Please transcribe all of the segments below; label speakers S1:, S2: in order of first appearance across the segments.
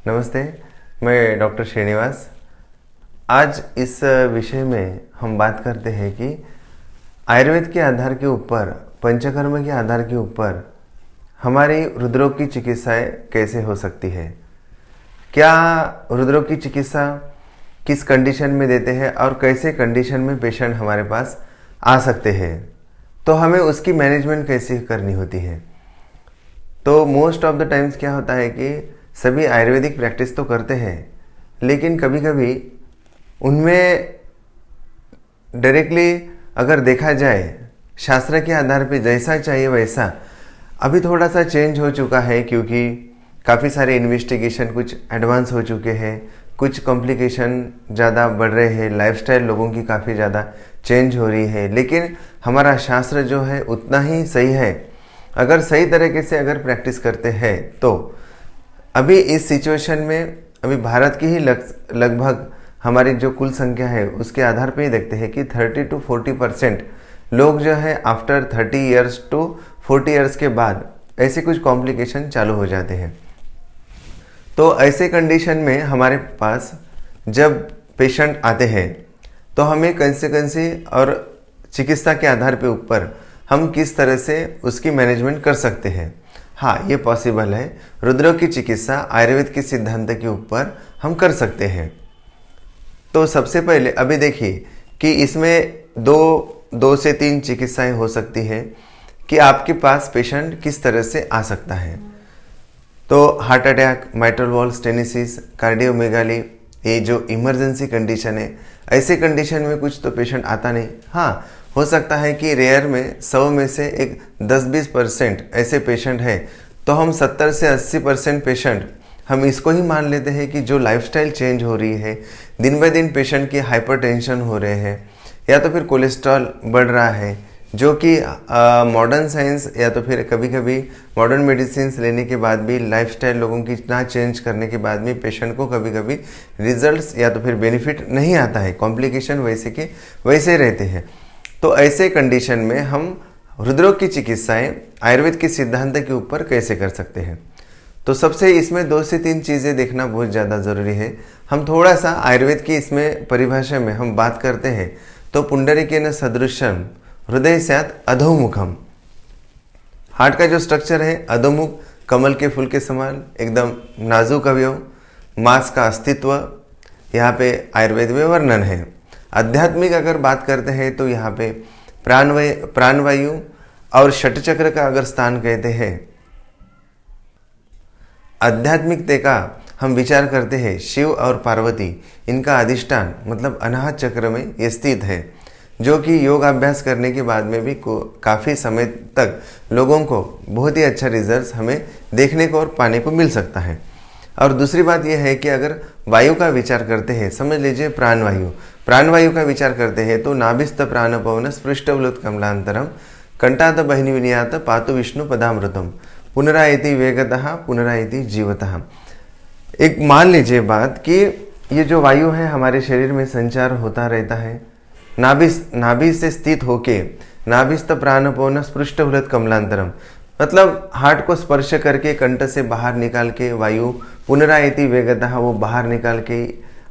S1: नमस्ते, मैं डॉक्टर श्रीनिवास। आज इस विषय में हम बात करते हैं कि आयुर्वेद के आधार के ऊपर, पंचकर्म के आधार के ऊपर हमारी हृदरोग की चिकित्साएं कैसे हो सकती है। क्या हृदरोग की चिकित्सा किस कंडीशन में देते हैं और कैसे कंडीशन में पेशेंट हमारे पास आ सकते हैं, तो हमें उसकी मैनेजमेंट कैसे करनी होती है। तो मोस्ट ऑफ द टाइम्स क्या होता है कि सभी आयुर्वेदिक प्रैक्टिस तो करते हैं, लेकिन कभी कभी उनमें डायरेक्टली अगर देखा जाए शास्त्र के आधार पे जैसा चाहिए वैसा अभी थोड़ा सा चेंज हो चुका है, क्योंकि काफ़ी सारे इन्वेस्टिगेशन कुछ एडवांस हो चुके हैं, कुछ कॉम्प्लिकेशन ज़्यादा बढ़ रहे हैं, लाइफस्टाइल लोगों की काफ़ी ज़्यादा चेंज हो रही है, लेकिन हमारा शास्त्र जो है उतना ही सही है। अगर सही तरीके से अगर प्रैक्टिस करते हैं तो अभी इस सिचुएशन में अभी भारत की ही लगभग हमारी जो कुल संख्या है उसके आधार पे ही देखते हैं कि 30 to 40% लोग जो है आफ्टर 30 ईयर्स टू 40 ईयर्स के बाद ऐसे कुछ कॉम्प्लिकेशन चालू हो जाते हैं। तो ऐसे कंडीशन में हमारे पास जब पेशेंट आते हैं तो हमें कंसे और चिकित्सा के आधार पे ऊपर हम किस तरह से उसकी मैनेजमेंट कर सकते हैं। हाँ, ये पॉसिबल है। हृदरोग की चिकित्सा आयुर्वेद के सिद्धांत के ऊपर हम कर सकते हैं। तो सबसे पहले अभी देखिए कि इसमें दो से तीन चिकित्साएं हो सकती है कि आपके पास पेशेंट किस तरह से आ सकता है। तो heart attack, mitral valve stenosis, cardiomegaly, ये जो इमरजेंसी कंडीशन है, ऐसे कंडीशन में कुछ तो पेशेंट आता नहीं। हाँ, हो सकता है कि रेयर में 100 में से एक 10-20% ऐसे पेशेंट हैं, तो हम 70 से 80% पेशेंट हम इसको ही मान लेते हैं कि जो लाइफस्टाइल चेंज हो रही है, दिन ब दिन पेशेंट की हाइपरटेंशन हो रहे हैं या तो फिर कोलेस्ट्रॉल बढ़ रहा है, जो कि मॉडर्न साइंस या तो फिर कभी कभी मॉडर्न मेडिसिन लेने के बाद भी, लाइफस्टाइल लोगों की इतना चेंज करने के बाद भी पेशेंट को कभी कभी रिजल्ट्स या तो फिर बेनिफिट नहीं आता है, कॉम्प्लिकेशन वैसे के वैसे रहते हैं। तो ऐसे कंडीशन में हम हृदरोग की चिकित्साएं आयुर्वेद के सिद्धांत के ऊपर कैसे कर सकते हैं। तो सबसे इसमें 2 से 3 चीज़ें देखना बहुत ज़्यादा ज़रूरी है। हम थोड़ा सा आयुर्वेद की इसमें परिभाषा में हम बात करते हैं तो पुंडरीकेन सदृशम हृदय स्यात् अधोमुखम। हार्ट का जो स्ट्रक्चर है अधोमुख, कमल के फूल के समान एकदम नाजुक अवयव, मांस का अस्तित्व यहाँ पे आयुर्वेद में वर्णन है। आध्यात्मिक अगर बात करते हैं तो यहाँ पे प्राणवायु और षटचक्र का अगर स्थान कहते हैं, आध्यात्मिकता का हम विचार करते हैं, शिव और पार्वती इनका अधिष्ठान मतलब अनाहत चक्र में ये स्थित है, जो कि योगाभ्यास करने के बाद में भी काफ़ी समय तक लोगों को बहुत ही अच्छा रिजल्ट हमें देखने को और पाने को मिल सकता है। और दूसरी बात यह है कि अगर वायु का विचार करते हैं, समझ लीजिए प्राणवायु का विचार करते हैं तो नाभिस्थ प्राणपवन स्पृष्टवलुत कमलांतरम कंठात बहिनी विनियात पातु विष्णु पदामृतम पुनरायति वेगतः पुनरायति जीवतः। एक मान लीजिए बात कि ये जो वायु है हमारे शरीर में संचार होता रहता है, नाभि से स्थित होके नाभिस्थ प्राणपवन स्पृष्टवलुत कमलांतरम मतलब हार्ट को स्पर्श करके कंठ से बाहर निकाल के वायु पुनरायति वेगतः वो बाहर निकाल के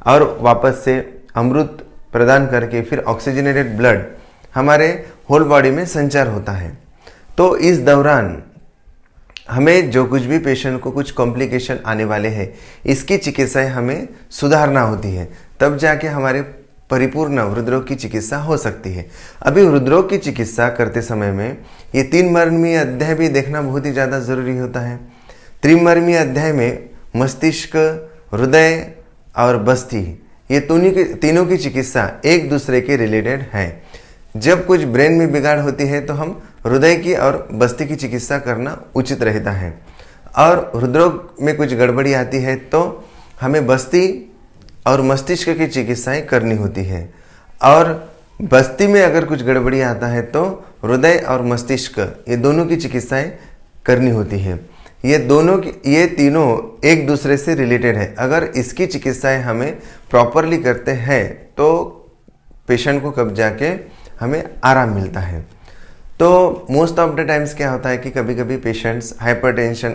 S1: और वापस से अमृत प्रदान करके फिर ऑक्सीजनेटेड ब्लड हमारे होल बॉडी में संचार होता है। तो इस दौरान हमें जो कुछ भी पेशेंट को कुछ कॉम्प्लिकेशन आने वाले हैं, इसकी चिकित्साएं हमें सुधारना होती है, तब जाके हमारे परिपूर्ण हृदरोग की चिकित्सा हो सकती है। अभी हृदरोग की चिकित्सा करते समय में ये 3 मर्मी अध्याय भी देखना बहुत ही ज़्यादा ज़रूरी होता है। त्रिमर्मी अध्याय में मस्तिष्क, हृदय और बस्ती, ये तीनों की चिकित्सा एक दूसरे के रिलेटेड है। जब कुछ ब्रेन में बिगाड़ होती है तो हम हृदय की और बस्ती की चिकित्सा करना उचित रहता है, और हृदरोग में कुछ गड़बड़ी आती है तो हमें बस्ती और मस्तिष्क की चिकित्साएं करनी होती है, और बस्ती में अगर कुछ गड़बड़ी आता है तो हृदय और मस्तिष्क ये दोनों की चिकित्साएं करनी होती है। ये तीनों एक दूसरे से रिलेटेड है। अगर इसकी चिकित्साएं हमें प्रॉपरली करते हैं तो पेशेंट को कब जाके हमें आराम मिलता है। तो मोस्ट ऑफ द टाइम्स क्या होता है कि कभी कभी पेशेंट्स हाइपरटेंशन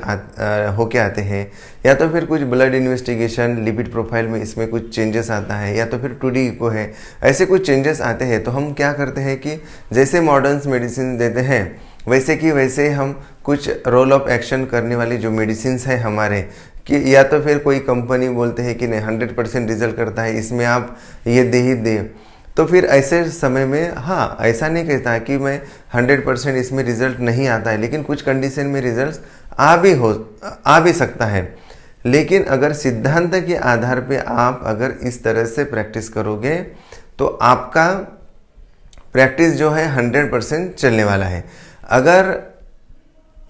S1: होके आते हैं, या तो फिर कुछ ब्लड इन्वेस्टिगेशन लिपिड प्रोफाइल में इसमें कुछ चेंजेस आता है, या तो फिर 2D इको है, ऐसे कुछ चेंजेस आते हैं। तो हम क्या करते हैं कि जैसे मॉडर्न्स मेडिसिन देते हैं वैसे कि वैसे हम कुछ रोल ऑफ एक्शन करने वाली जो मेडिसिन है हमारे, कि या तो फिर कोई कंपनी बोलते हैं कि नहीं 100% रिजल्ट करता है, इसमें आप ये दे ही दे। तो फिर ऐसे समय में हाँ, ऐसा नहीं कहता है कि मैं 100% इसमें रिजल्ट नहीं आता है, लेकिन कुछ कंडीशन में रिजल्ट आ भी सकता है। लेकिन अगर सिद्धांत के आधार पे आप अगर इस तरह से प्रैक्टिस करोगे तो आपका प्रैक्टिस जो है 100% चलने वाला है। अगर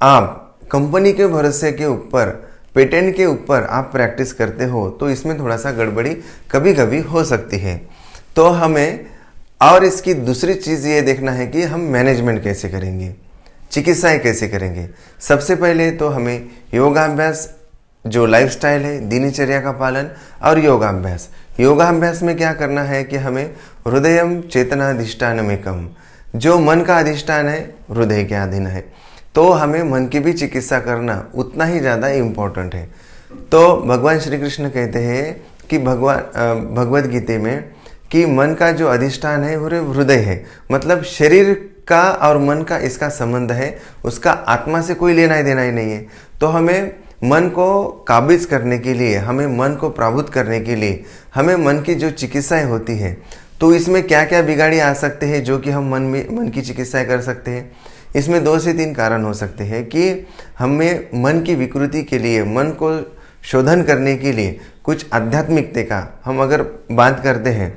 S1: आप कंपनी के भरोसे के ऊपर, पेटेंट के ऊपर आप प्रैक्टिस करते हो तो इसमें थोड़ा सा गड़बड़ी कभी कभी हो सकती है। तो हमें और इसकी दूसरी चीज़ ये देखना है कि हम मैनेजमेंट कैसे करेंगे, चिकित्साएं कैसे करेंगे। सबसे पहले तो हमें योगाभ्यास, जो लाइफस्टाइल है, दिनचर्या का पालन और योगाभ्यास। योगाभ्यास में क्या करना है कि हमें हृदयम चेतनाधिष्ठानमेकम, जो मन का अधिष्ठान है हृदय के अधीन है, तो हमें मन की भी चिकित्सा करना उतना ही ज़्यादा इम्पोर्टेंट है। तो भगवान श्री कृष्ण कहते हैं कि भगवद गीता में कि मन का जो अधिष्ठान है वो हृदय है, मतलब शरीर का और मन का इसका संबंध है, उसका आत्मा से कोई लेना ही देना ही नहीं है। तो हमें मन को काबिज करने के लिए, हमें मन को प्रावुत करने के लिए, हमें मन की जो चिकित्साएं होती है, तो इसमें क्या क्या बिगाड़ी आ सकते हैं जो कि हम मन की चिकित्साएं कर सकते हैं। इसमें 2 से 3 कारण हो सकते हैं कि हमें मन की विकृति के लिए, मन को शोधन करने के लिए कुछ आध्यात्मिकता का हम अगर बात करते हैं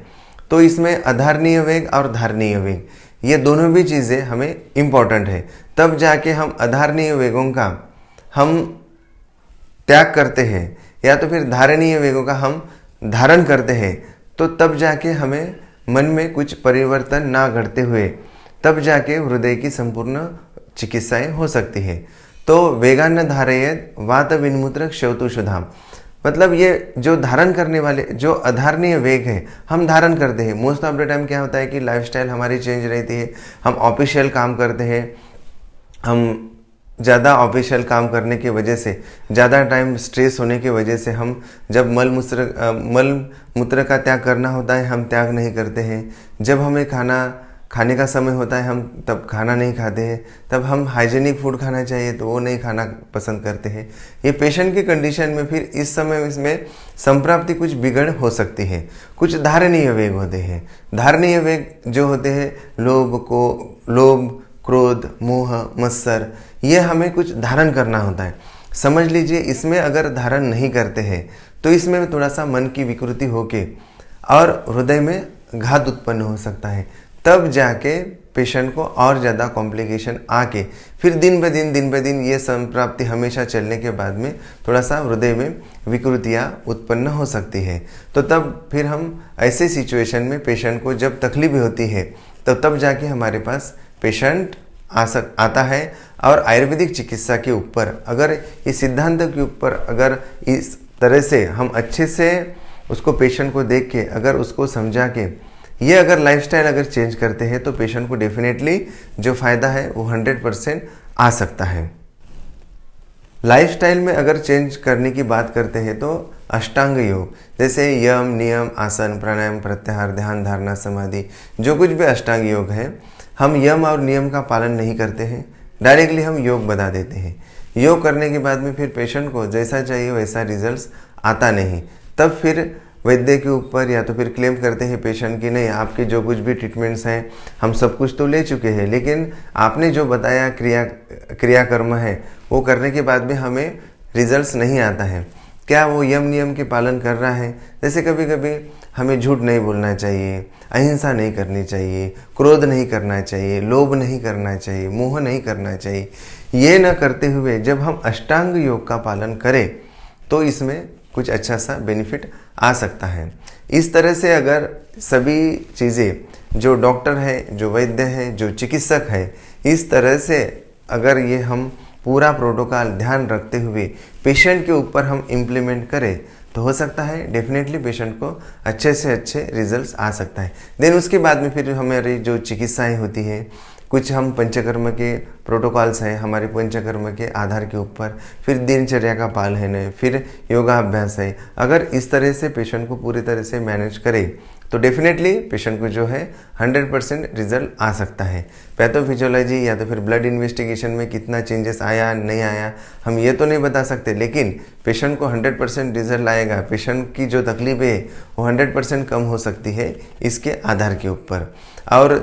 S1: तो इसमें अधारणीय वेग और धारणीय वेग, ये दोनों भी चीज़ें हमें इम्पॉर्टेंट है। तब जाके हम अधारणीय वेगों का हम त्याग करते हैं या तो फिर धारणीय वेगों का हम धारण करते हैं, तो तब जाके हमें मन में कुछ परिवर्तन ना घटते हुए तब जाके हृदय की संपूर्ण चिकित्साएं हो सकती है। तो वेगान धारयेत वात विन्मूत्र क्षौतु शुधाम, मतलब ये जो धारण करने वाले जो अधारणीय वेग है हम धारण करते हैं। मोस्ट ऑफ द टाइम क्या होता है कि लाइफस्टाइल हमारी चेंज रहती है, हम ऑफिशियल काम करते हैं, हम ज़्यादा ऑफिशियल काम करने की वजह से, ज़्यादा टाइम स्ट्रेस होने की वजह से हम जब मल मूत्र का त्याग करना होता है हम त्याग नहीं करते हैं। जब हमें खाने का समय होता है हम तब खाना नहीं खाते हैं। तब हम हाइजीनिक फूड खाना चाहिए तो वो नहीं खाना पसंद करते हैं। ये पेशेंट की कंडीशन में फिर इस समय इसमें संप्राप्ति कुछ बिगड़ हो सकती है। कुछ धारणीय वेग होते हैं। धारणीय वेग जो होते हैं लोभ, क्रोध, मोह, मत्सर, ये हमें कुछ धारण करना होता है। समझ लीजिए इसमें अगर धारण नहीं करते हैं तो इसमें थोड़ा सा मन की विकृति होके और हृदय में घात उत्पन्न हो सकता है। तब जाके पेशेंट को और ज़्यादा कॉम्प्लिकेशन आके फिर दिन ब दिन ये संप्राप्ति हमेशा चलने के बाद में थोड़ा सा हृदय में विकृतियाँ उत्पन्न हो सकती है। तो तब फिर हम ऐसे सिचुएशन में पेशेंट को जब तकलीफ होती है तो तब जाके हमारे पास पेशेंट आता है। और आयुर्वेदिक चिकित्सा के ऊपर अगर इस सिद्धांत के ऊपर अगर इस तरह से हम अच्छे से उसको पेशेंट को देख के अगर उसको समझा के ये अगर लाइफस्टाइल अगर चेंज करते हैं तो पेशेंट को डेफिनेटली जो फ़ायदा है वो 100% आ सकता है। लाइफस्टाइल में अगर चेंज करने की बात करते हैं तो अष्टांग योग, जैसे यम, नियम, आसन, प्राणायाम, प्रत्याहार, ध्यान, धारणा, समाधि, जो कुछ भी अष्टांग योग है, हम यम और नियम का पालन नहीं करते हैं, डायरेक्टली हम योग बता देते हैं। योग करने के बाद में फिर पेशेंट को जैसा चाहिए वैसा रिजल्ट्स आता नहीं। तब फिर वैद्य के ऊपर या तो फिर क्लेम करते हैं पेशेंट की नहीं आपके जो कुछ भी ट्रीटमेंट्स हैं हम सब कुछ तो ले चुके हैं, लेकिन आपने जो बताया क्रियाकर्म है वो करने के बाद भी हमें रिजल्ट्स नहीं आता है। क्या वो यम नियम के पालन कर रहा है? जैसे कभी कभी हमें झूठ नहीं बोलना चाहिए, अहिंसा नहीं करनी चाहिए, क्रोध नहीं करना चाहिए, लोभ नहीं करना चाहिए, मोह नहीं करना चाहिए। ये न करते हुए जब हम अष्टांग योग का पालन करें तो इसमें कुछ अच्छा सा बेनिफिट आ सकता है। इस तरह से अगर सभी चीज़ें जो डॉक्टर है, जो वैद्य है, जो चिकित्सक है, इस तरह से अगर ये हम पूरा प्रोटोकॉल ध्यान रखते हुए पेशेंट के ऊपर हम इम्प्लीमेंट करें तो हो सकता है डेफिनेटली पेशेंट को अच्छे से अच्छे रिजल्ट्स आ सकता है। देन उसके बाद में फिर हमारी जो चिकित्साएं होती है, कुछ हम पंचकर्म के प्रोटोकॉल्स हैं हमारे पंचकर्म के आधार के ऊपर, फिर दिनचर्या का पालन है, फिर योगाभ्यास है। अगर इस तरह से पेशेंट को पूरी तरह से मैनेज करें तो डेफिनेटली पेशेंट को जो है 100% रिजल्ट आ सकता है। पैथोफिजियोलॉजी या तो फिर ब्लड इन्वेस्टिगेशन में कितना चेंजेस आया नहीं आया हम ये तो नहीं बता सकते, लेकिन पेशेंट को 100% रिजल्ट आएगा। पेशेंट की जो तकलीफ है वो 100% कम हो सकती है इसके आधार के ऊपर। और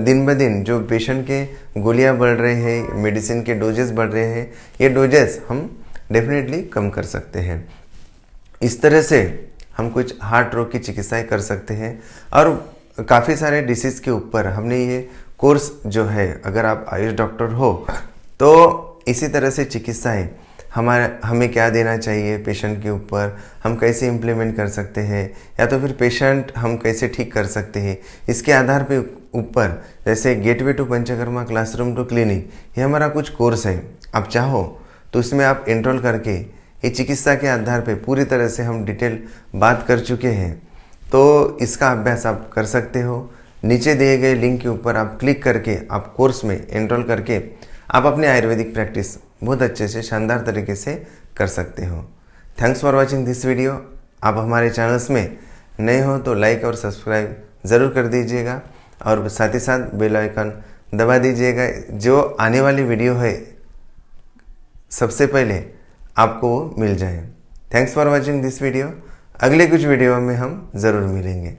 S1: दिन ब दिन जो पेशेंट के गोलियां बढ़ रहे हैं, मेडिसिन के डोजेस बढ़ रहे हैं, ये डोजेस हम डेफिनेटली कम कर सकते हैं। इस तरह से हम कुछ हार्ट रोग की चिकित्साएं कर सकते हैं और काफ़ी सारे डिसीज़ के ऊपर हमने ये कोर्स जो है, अगर आप आयुष डॉक्टर हो तो इसी तरह से चिकित्साएं हमें क्या देना चाहिए पेशेंट के ऊपर, हम कैसे इम्प्लीमेंट कर सकते हैं, या तो फिर पेशेंट हम कैसे ठीक कर सकते हैं, इसके आधार पे ऊपर जैसे gateway to panchakarma classroom to clinic, ये हमारा कुछ कोर्स है। आप चाहो तो उसमें आप एनरोल करके ये चिकित्सा के आधार पे पूरी तरह से हम डिटेल बात कर चुके हैं, तो इसका अभ्यास आप कर सकते हो। नीचे दिए गए लिंक के ऊपर आप क्लिक करके आप कोर्स में एनरोल करके आप अपने आयुर्वेदिक प्रैक्टिस बहुत अच्छे से शानदार तरीके से कर सकते हो। Thanks for watching this video. आप हमारे चैनल्स में नए हो तो लाइक और सब्सक्राइब ज़रूर कर दीजिएगा और साथ ही साथ बेल आइकन दबा दीजिएगा। जो आने वाली वीडियो है सबसे पहले आपको वो मिल जाए। Thanks for watching this video. अगले कुछ वीडियो में हम ज़रूर मिलेंगे।